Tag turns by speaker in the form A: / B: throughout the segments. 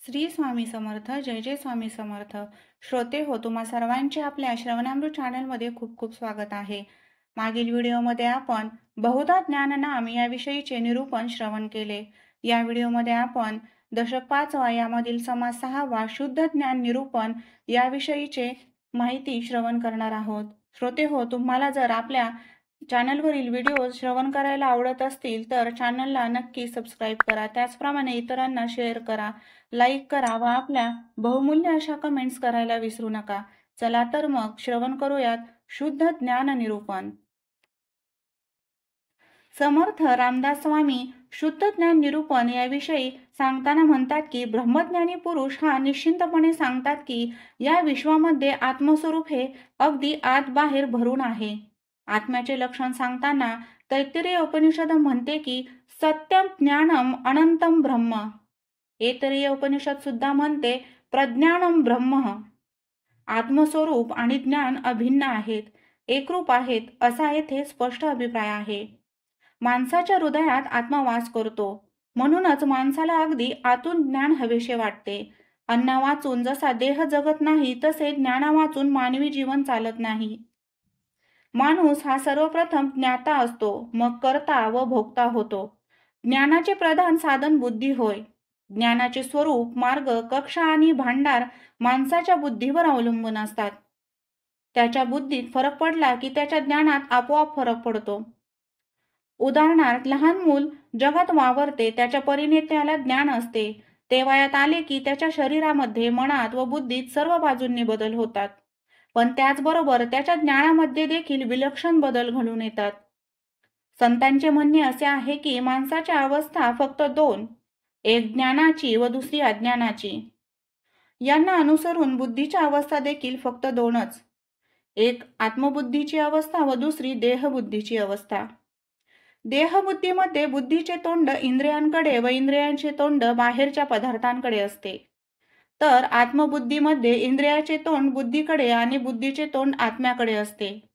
A: श्री स्वामी समर्थ. जय जय स्वामी समर्थ. श्रोते हो, तुम्हा सर्वांचे आपल्या श्रवणामृत चॅनलमध्ये खूप खूप स्वागत आहे. मागील व्हिडिओमध्ये आपण बहुधा ज्ञाननाम याविषयीचे निरूपण श्रवण केले. या व्हिडिओमध्ये आपण दशक 5वा यामधील समास 6वा शुद्ध ज्ञान निरूपण याविषयीचे माहिती श्रवण करणार आहोत. श्रोते हो, तुम्हाला जर आपल्या चॅनलवरील व्हिडिओ श्रवण करायला आवडत असतील तर चॅनलला नक्की सबस्क्राईब करा. त्याचप्रमाणे इतरांना शेअर करा, लाईक करा व आपल्या बहुमूल्य अशा कमेंट्स करायला विसरू नका. चला तर मग श्रवण करूयात शुद्ध ज्ञान निरूपण. समर्थ रामदास स्वामी शुद्ध ज्ञान निरूपण याविषयी सांगताना म्हणतात की ब्रह्मज्ञानी पुरुष हा निश्चिंतपणे सांगतात की या विश्वामध्ये आत्मस्वरूप हे अगदी आत बाहेर भरून आहे. आत्म्याचे लक्षण सांगताना तैत्तिरीय उपनिषद म्हणते की सत्यम ज्ञानम अनंतम ब्रह्म. ऐतरेय उपनिषद सुद्धा म्हणते प्रज्ञानम ब्रह्म. आत्मस्वरूप आणि ज्ञान अभिन्न आहेत, एकरूप आहेत असा येथे स्पष्ट अभिप्राय आहे. माणसाच्या हृदयात आत्मा वास करतो, म्हणूनच माणसाला अगदी आतून ज्ञान हवेसे वाटते. अन्ना वाचून जसा देह जगत नाही तसे ज्ञाना वाचून मानवी जीवन चालत नाही. माणूस हा सर्वप्रथम ज्ञाता असतो, मग कर्ता व भोक्ता होतो. ज्ञानाचे प्रधान साधन बुद्धी होय. ज्ञानाचे स्वरूप, मार्ग, कक्षा आणि भांडार माणसाच्या बुद्धीवर अवलंबून असतात. त्याच्या बुद्धीत फरक पडला की त्याच्या ज्ञानात आपोआप फरक पडतो. उदाहरणार्थ, लहान मूल जगात वावरते, त्याच्या परीने त्याला ज्ञान असते. ते वयात आले की त्याच्या शरीरामध्ये, मनात व बुद्धीत सर्व बाजूंनी बदल होतात. पण त्याचबरोबर त्याच्या ज्ञानामध्ये देखील विलक्षण बदल घडून येतात. संतांचे म्हणणे असे आहे की माणसाच्या अवस्था फक्त दोन, एक ज्ञानाची व दुसरी अज्ञानाची. यांना अनुसरून बुद्धीच्या अवस्था देखील फक्त दोनच, एक आत्मबुद्धीची अवस्था व दुसरी देहबुद्धीची अवस्था. देहबुद्धीमध्ये बुद्धीचे तोंड इंद्रियांकडे व इंद्रियांचे तोंड बाहेरच्या पदार्थांकडे असते, तर आत्मबुद्धीमध्ये इंद्रियाचे तोंड बुद्धीकडे आणि बुद्धीचे तोंड आत्म्याकडे असते.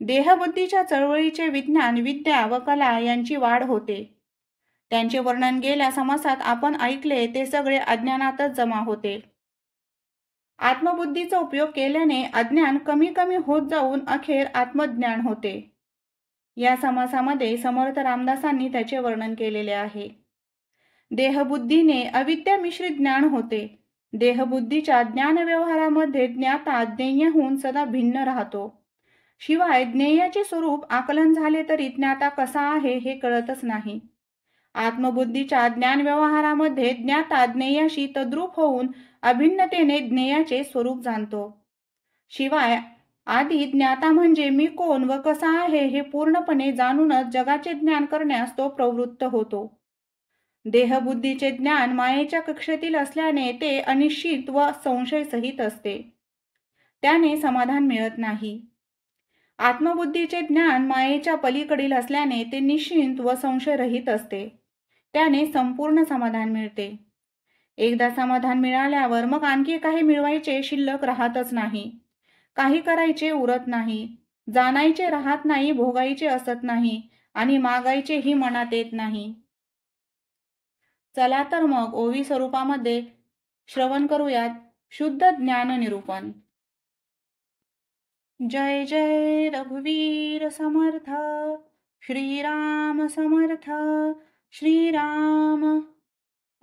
A: देहबुद्धीच्या चळवळीचे विज्ञान, विद्या व कला यांची वाढ होते. त्यांचे वर्णन गेल्या समासात आपण ऐकले ते सगळे अज्ञानातच जमा होते. आत्मबुद्धीचा उपयोग केल्याने अज्ञान कमी कमी होत जाऊन अखेर आत्मज्ञान होते. या समासामध्ये समर्थ रामदासांनी त्याचे वर्णन केलेले आहे. देहबुद्धीने अविद्या मिश्रित ज्ञान होते. देहबुद्धीच्या ज्ञान व्यवहारामध्ये ज्ञाता ज्ञेयहून सदा भिन्न राहतो. शिवाय ज्ञेयाचे स्वरूप आकलन झाले तरी ज्ञाता कसा आहे हे कळतच नाही. आत्मबुद्धीच्या ज्ञान व्यवहारामध्ये ज्ञाता ज्ञेयाशी तद्रूप होऊन अभिन्नतेने ज्ञेयाचे स्वरूप जाणतो. शिवाय आधी ज्ञाता म्हणजे मी कोण व कसा आहे हे पूर्णपणे जाणूनच जगाचे ज्ञान करण्यास तो प्रवृत्त होतो. देहबुद्धीचे ज्ञान मायेच्या कक्षेतील असल्याने ते अनिश्चित व संशयसहित असते. त्याने समाधान मिळत नाही. आत्मबुद्धीचे ज्ञान मायेच्या पलीकडील असल्याने ते निश्चिंत व संशयरहित असते. त्याने संपूर्ण समाधान मिळते. एकदा समाधान मिळाल्यावर मग आणखी काही मिळवायचे शिल्लक राहतच नाही. काही करायचे उरत नाही. जाणायचे राहत नाही, भोगायचे असत नाही आणि मागायचेही मनात येत नाही. चला तर मग ओवी स्वरूपामध्ये श्रवण करूयात शुद्ध ज्ञान निरूपण. जय जय रघुवीर समर्थ. श्रीराम समर्थ. श्रीराम.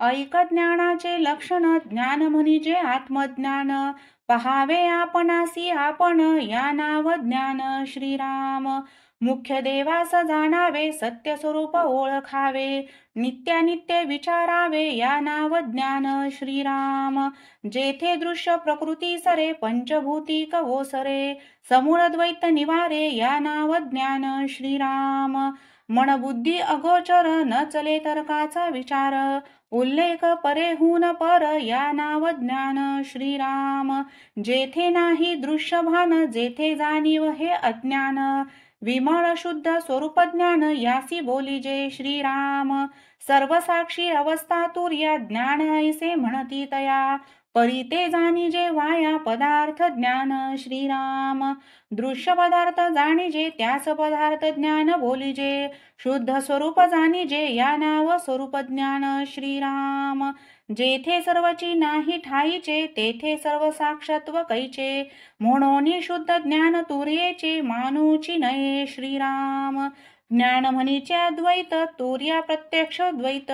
A: ऐक ज्ञानाचे लक्षण, ज्ञान म्हणजे आत्मज्ञान. पहावे आपणासी आपण, या नाव ज्ञान. श्रीराम. मुख्य देवास जाणावे, सत्य स्वरूप ओळखावे. नित्यानित्य विचारावे, या नाव ज्ञान. श्रीराम. जेथे दृश्य प्रकृती सरे, पंचभूतिक ओसरे. समूळ द्वैत निवारे, या नाव ज्ञान. श्रीराम. मन बुद्धी अगोचर, न चले तर्काचा विचार. उल्लेख परेहून पर, या नाव ज्ञान. श्रीराम. जेथे नाही दृश्य भान, जेथे जाणीव हे अज्ञान. विमळ शुद्ध स्वरूप ज्ञान, यासी बोलिजे. श्रीराम. सर्वसाक्षी अवस्था तुर्या, ज्ञान ऐसे म्हणती तया. परी ते जाणीजे वाया पदार्थ ज्ञान श्रीराम. दृश्य पदार्थ जाणीजे त्यास पदार्थ ज्ञान बोलिजे. शुद्ध स्वरूप जाणीजे या नाव स्वरूप ज्ञान श्रीराम. जेथे सर्वची नाही ठाईचे तेथे सर्व साक्षात्व कैचे. म्हणून शुद्ध ज्ञान तुर्येचे मानूची नये श्रीराम. ज्ञान म्हणीचे अद्वैत तुर्या प्रत्यक्ष द्वैत.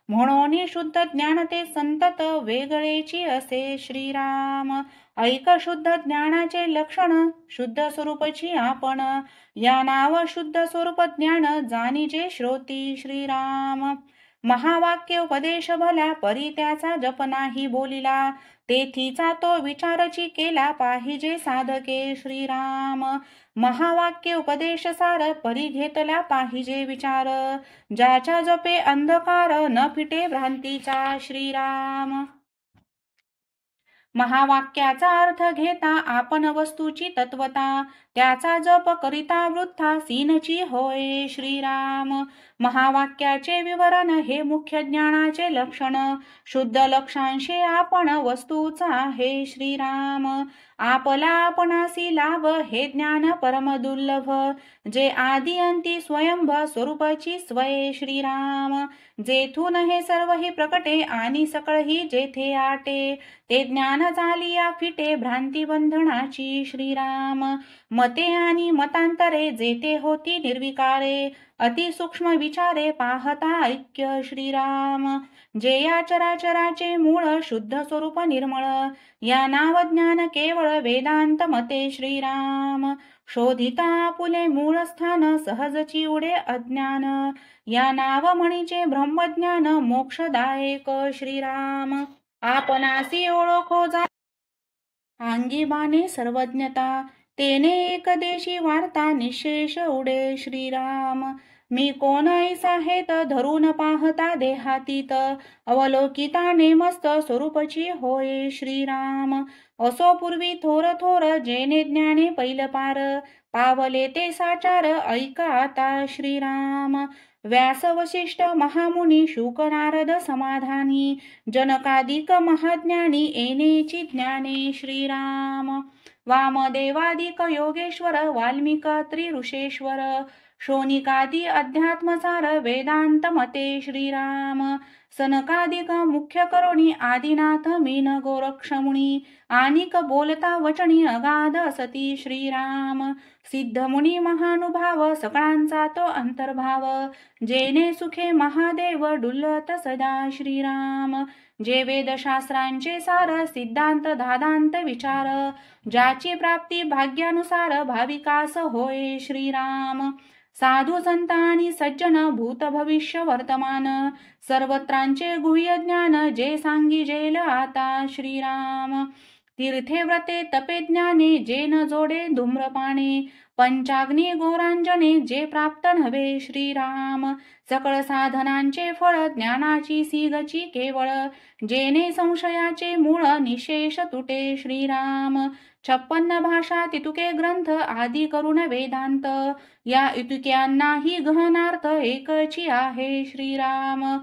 A: म्हणून शुद्ध ज्ञान ते संतत वेगळेची असे श्रीराम. ऐक शुद्ध ज्ञानाचे लक्षण शुद्ध स्वरूपची आपण. या नाव शुद्ध स्वरूप ज्ञान जाणीजे श्रोती श्रीराम. महावाक्य उपदेश भला परी त्याचा जप नाही बोलिला. तेथीचा तो विचारची केला पाहिजे साधके श्रीराम. महावाक्य उपदेश सार परी घेतला पाहिजे विचार. ज्याच्या जपे अंधकार न फिटे भ्रांतीचा श्रीराम. महावाक्याचा अर्थ घेता आपण वस्तूची तत्वता. त्याचा जप करिता वृथा सीनची होय श्रीराम. महावाक्याचे विवरण हे मुख्य ज्ञानाचे लक्षण. शुद्ध लक्षांशी आपण वस्तूचा आहे श्रीराम. आपला आपणासी लाभ हे ज्ञान परम दुर्लभ. जे आदि अंती स्वयंभ स्वरूपाची स्वय श्रीराम. जेथून हे सर्व ही प्रकटे आणि सकळही जेथे आटे. ते ज्ञान झालिया फिटे भ्रांती बंधनाची श्रीराम. मते आणि मतांतरे जेथे होती निर्विकारे. अति सूक्ष्म विचारे पाहता ऐक्य श्रीराम. जे या चराचराचे मूळ शुद्ध स्वरूप निर्मळ. या नाव ज्ञान केवळ वेदांत मते श्रीराम. शोधिता आपुले मूळ स्थान सहजची उडे अज्ञान. या नाव म्हणीचे ब्रह्मज्ञान मोक्षदायक श्रीराम. आपणासी ओळखो जा अंगी बाणे सर्वज्ञता. तेने एकदेशी वार्ता निशेष उडे श्रीराम. मी कोण ऐसा हेत धरून पाहता देहातीत. अवलोकिता नेमस्त स्वरूपची होय श्रीराम. असो पूर्वी थोर थोर जेने ज्ञाने पैल पार. पावले ते साचार ऐका आता श्रीराम. व्यास वशिष्ठ महामुनी शुक नारद समाधानी. जनकादिक महाज्ञानी येनेची ज्ञाने श्रीराम. वामदेवादिक योगेश्वर वाल्मिक त्रिऋषेश्वर. शोनिकादि अध्यात्मसार वेदांत मते श्रीराम. सनकादिक मुख्य करुणी आदिनाथ मीन गोरक्षमुनी. आनिक बोलता वचनी अगाध असती श्रीराम. सिद्धमुनी महानुभाव सकळांचा तो अंतर्भाव. जेने सुखे महादेव डुलत सदा श्रीराम. जे वेदशास्त्रांचे सार सिद्धांत दादांत विचार. ज्याची प्राप्ती भाग्यानुसार भाविकास होय श्रीराम. साधू संत आणि सज्जन भूत भविष्य वर्तमान. सर्वत्रांचे गुह्य ज्ञान जे सांगिजेल आता श्रीराम. तीर्थे व्रते तपे ज्ञाने जे न जोडे धूम्रपाने. पंचाग्नी गोरांजने जे प्राप्त नव्हे श्रीराम. सकळ साधनांचे फळ ज्ञानाची सीगची केवळ. जेने संशयाचे मूळ निशेष तुटे श्रीराम. 56 भाषा तितुके ग्रंथ आदी करून वेदांत. या इतुक्यांनाही गहनार्थ एकची आहे श्रीराम.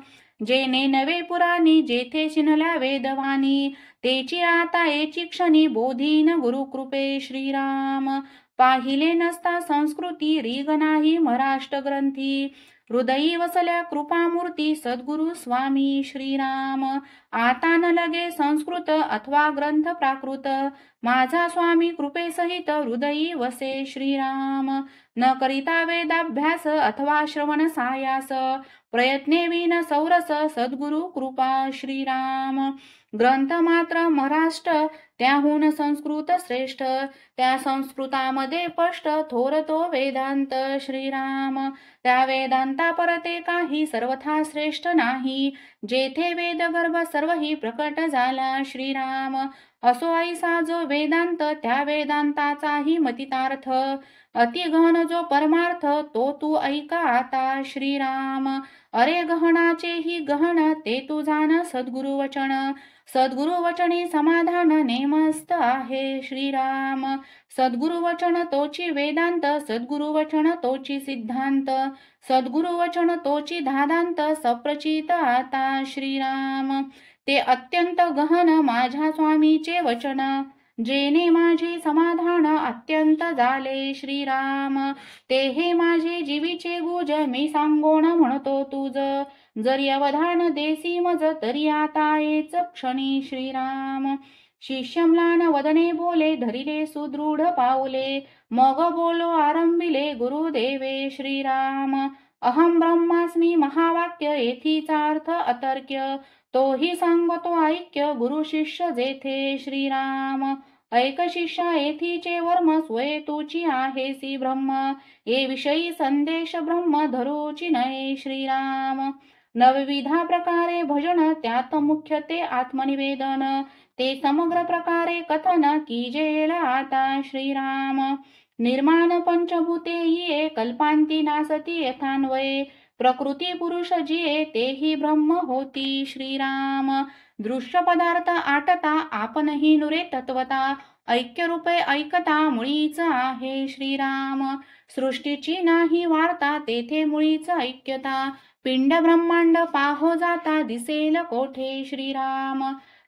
A: जेने नवे पुराणी जेथे चिन्हल्या वेदवाणी. तेची आता एची क्षणी बोधीन गुरुकृपे श्रीराम. पाहिले नसता संस्कृती रीग नाही महाराष्ट्र ग्रंथी. हृदयी वसल्या कृपामूर्ती सद्गुरु स्वामी श्रीराम. आता न लगे संस्कृत अथवा ग्रंथ प्राकृत. माझा स्वामी कृपेसहित हृदयी वसे श्रीराम. न करिता वेदाभ्यास अथवा श्रवण सायास. प्रयत्ने विन सौरस सद्गुरु कृपा श्रीराम. ग्रंथ मात्र महाराष्ट्र त्याहून संस्कृत श्रेष्ठ. त्या संस्कृतामध्ये स्पष्ट थोर तो वेदांत श्रीराम. त्या वेदांता परते काही सर्वथा श्रेष्ठ नाही. जेथे वेदगर्भ सर्वही प्रकट झाला श्रीराम. असो ऐसा जो वेदांत त्या वेदांताचाही मतितार्थ. अतिगहन जो परमार्थ तो तू ऐका आता श्रीराम. अरे गहनाचेही गहन ते तू जाण सद्गुरु वचन. सद्गुरु वचनी समाधान नेमस्त आहे श्रीराम. सद्गुरु वचन तोची वेदांत. सद्गुरु वचन तोची सिद्धांत. सद्गुरु वचन तोची धादांत सप्रचित आता श्रीराम. ते अत्यंत गहन माझ्या स्वामीचे वचन, जेणे माझे समाधान अत्यंत झाले श्रीराम. ते हे माझे जीवीचे गुज मी सांगोण म्हणतो तुझ, जरी अवधान देसी मज तरी आता येच क्षणी श्रीराम. शिष्यम्लान वदने बोले धरिले सुदृढ पाऊले, मग बोलो आरंभिले गुरुदेवे श्रीराम. अहम ब्रह्मास्मी महावाक्य येथीचा अर्थ अतर्क्य, तोही सांगतो ऐक्य गुरु शिष्य जेथे श्रीराम. ऐक शिष्या येथीचे वर्म स्वये तुची आहेसी ब्रह्म, ये विषयी संदेश ब्रह्म धरूची नये श्रीराम. नवविधा प्रकारे भजन त्यात मुख्य ते आत्मनिवेदन, ते समग्र प्रकारे कथन कीजेल आता श्रीराम. निर्माण पंचभूते ये कल्पांती नासती यथान्वये, प्रकृती पुरुष जिये तेही ब्रह्म होती श्रीराम. दृश्य पदार्थ आटता आपणही नुरे तत्वता, ऐक्य रूपे ऐकता मुळीच आहे श्रीराम. सृष्टीची नाही वार्ता तेथे मुळीच ऐक्यता, पिंड ब्रह्मांड पाहो जाता दिसेल कोठे श्रीराम.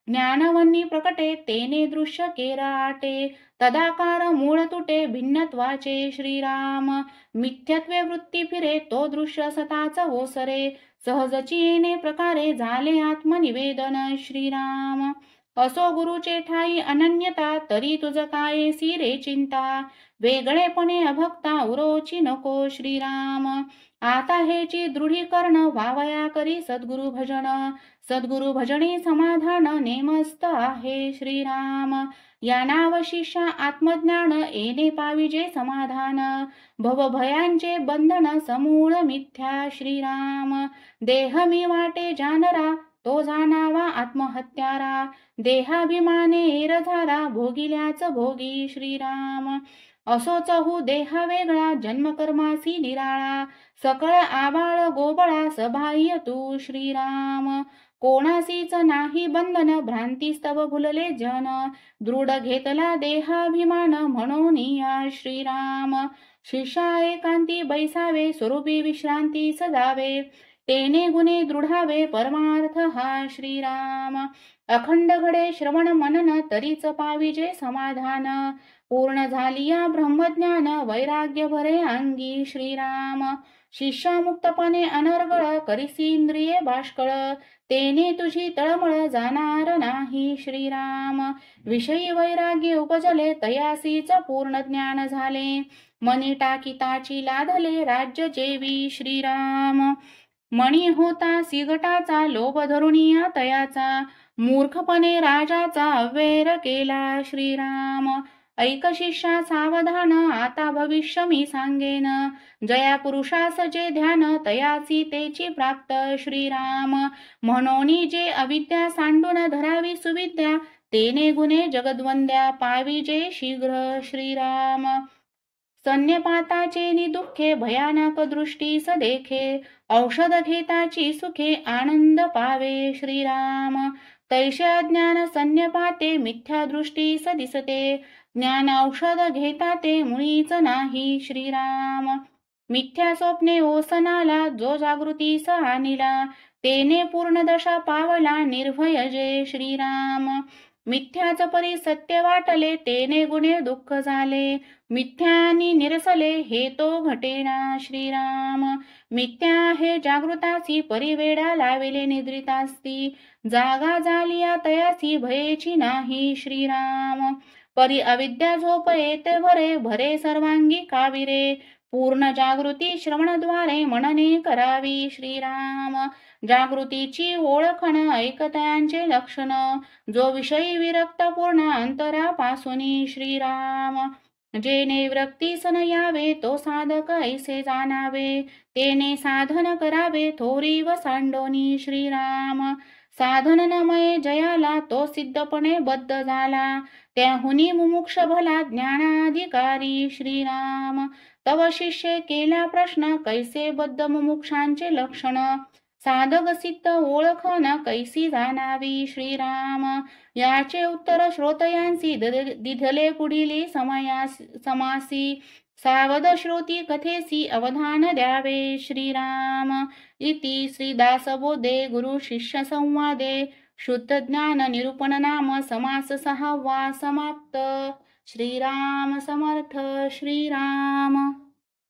A: ज्ञानवन्नी प्रकटे तेने दृश्य केराटे, तदाकार मूळ तुटे भिन्नत्वाचे श्रीराम. मिथ्यत्वे वृत्ती फिरे तो दृश्य सताच ओसरे, सहजची येणे प्रकारे झाले आत्मनिवेदन श्रीराम. असो गुरुचे ठाई अनन्यता तरी तुझ काय रे चिंता, वेगळेपणे अभक्ता उरोची नको श्रीराम. आता हेची दृढीकरण व्हावया करी सद्गुरु भजन, सद्गुरु भजनी समाधान नेमस्त आहे श्रीराम. या नाव शिष्या आत्मज्ञान येणे पाविजे समाधान, भवभयांचे बंधन समूळ मिथ्या श्रीराम. देह मी वाटे जानरा तो जाणावा आत्महत्यारा, देहाभिमाने एरझारा भोगिल्याच भोगी श्रीराम. असो चहू देहा वेगळा जन्मकर्मासी निराळा, सकळ आबाळ गोबळा सबाह्य तू श्रीराम. कोणासीच नाही बंधन भ्रांतीस्तव भुलले जन, दृढ घेतला देहाभिमान म्हणून या श्रीराम. शिष्या एकांती बैसावे स्वरूपी विश्रांती सदावे, तेने गुणे दृढावे परमार्थ हा श्रीराम. अखंड घडे श्रवण मनन तरीच पाविजे समाधान, पूर्ण झालिया ब्रह्मज्ञान वैराग्य भरे अंगी श्रीराम. शिष्य मुक्तपणे अनर्गळ करिसी इंद्रिये बाष्कळ, तेने तुझी तळमळ जाणार नाही श्रीराम. विषयी वैराग्य उपजले तयासीच पूर्ण ज्ञान झाले, मनी टाकीताची लाधले राज्य जेवी श्रीराम. मणी होता सिगटाचा लोभ धरुनिया तयाचा, मूर्खपणे राजाचा अव्यय केला श्रीराम. ऐक शिष्या सावधान आता भविष्य मी सांगेन, जया पुरुषास जे ध्यान तयासी तेची प्राप्त श्रीराम. म्हणून जे अविद्या सांडून धरावी सुविद्या, तेने गुणे जगद्वंद्या पाविजे शीघ्र श्रीराम. सन्यपाताचे निदुःखे भयानक दृष्टीस देखे, औषध घेताची सुखे आनंद पावे श्रीराम. तैसे अज्ञान सन्यपाते मिथ्या दृष्टीस दिसते, ज्ञान औषध घेता ते मुळीच नाही श्रीराम. मिथ्या स्वप्ने ओसनाला जो जागृतीस आणिला, तेने पूर्ण दशा पावला निर्भय जय श्रीराम. मिथ्याच परी सत्य वाटले तेने गुणे दुःख झाले, मिथ्यानी निरसले हे तो घटेना श्रीराम. मिथ्या हे जागृतासी परिवेडा लाविले निद्रितास्ती, जागा झालिया तयासी भयेची नाही श्रीराम. परी अविद्या झोप येते भरे भरे सर्वांगी काविरे, पूर्ण जागृती श्रवणद्वारे मनने करावी श्रीराम. जागृतीची ओळखण ऐकत्यांचे लक्षण, जो विषयी विरक्त पूर्ण अंतरापासून श्रीराम. जेने विरक्तीसन यावे तो साधक ऐसे जाणावे, तेने साधन करावे थोरी व सांडोनी श्रीराम. साधन नमये जयाला तो सिद्धपणे बद्ध झाला, त्याहुनी मुमुक्ष भला ज्ञानाधिकारी श्रीराम. तव शिष्य केला प्रश्न कैसे बद्ध मुमुक्षांचे लक्षण, साधक सिद्ध ओळखन कैसी जाणावी श्रीराम. याचे उत्तर श्रोतयांसी दिधले पुढील समासी. सावध श्रोती कथेसी अवधान द्यावे. श्रीराम इति श्रीदासबोधे गुरु शिष्य संवादे शुद्ध ज्ञान निरूपण नाम समास 6वा समाप्त. श्रीराम समर्थ. श्रीराम.